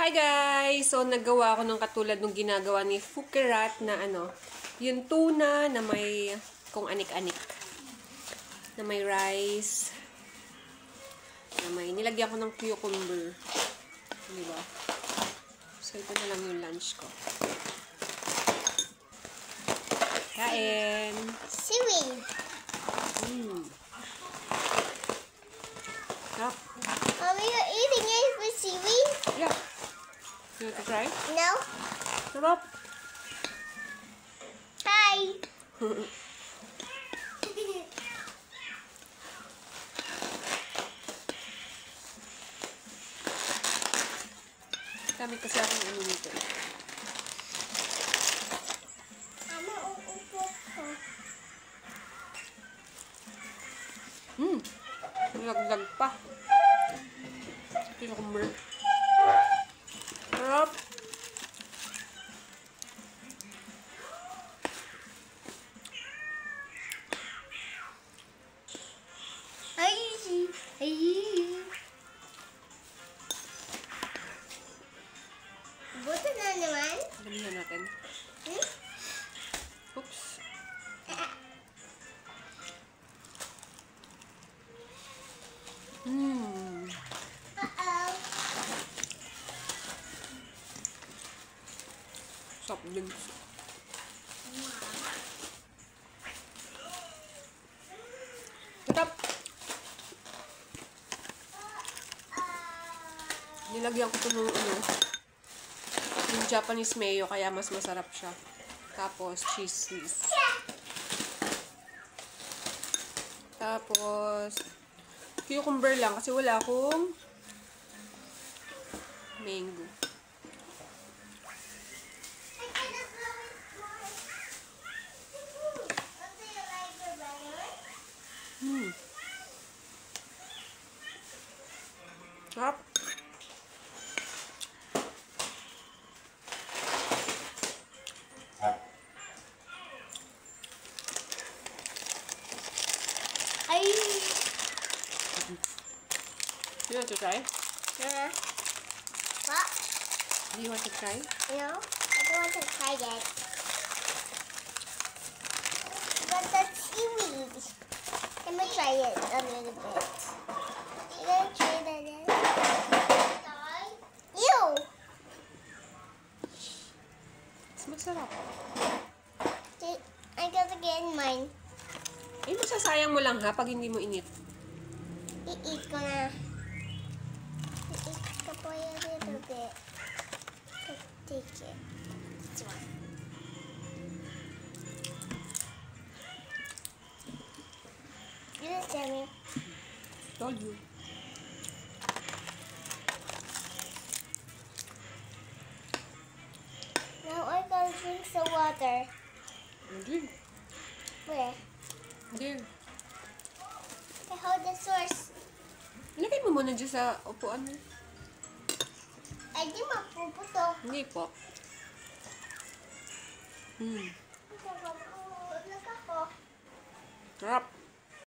Hi guys! So, naggawa ako ng katulad ng ginagawa ni Fukerat na yung tuna na may kung anik-anik. Na may rice. Na may nilagyan ko ng cucumber. Diba? So, ito na lang yung lunch ko. Kain! Seaweed! Yup. Mommy, you're eating it with seaweed? Yeah. You want to try? No. Sarap. Hi. Dami kasi akong ano nito. Mama, uupo ko. Nilaglag pa. Cucumber. Sarap. Buto na naman. Damihan natin. Hmm? Oops. Uh-oh. Soft drinks. Sarap. Nilagyan ko ito ng yung Japanese mayo, kaya mas masarap siya. Tapos, cheese whiz. Tapos, cucumber lang kasi wala akong mango. Sarap. Ay. You want to try? What? Do you want to try? No, I don't want to try it. But the seaweed. Let me try it a little bit. You gonna try that then? Ew! Mas masarap. I gotta get mine. Eh, masasayang mo lang ha pag hindi mo init. I-eat ko na. I-eat ko po a little bit. Take it. This one. This is yummy. Told you. Now I gotta drink some water. Drink. Where? There. I hold the source. Ilagay mo muna dyan sa upuan mo. Ay, di mapuputo. Hindi po. Lag ako. Sarap.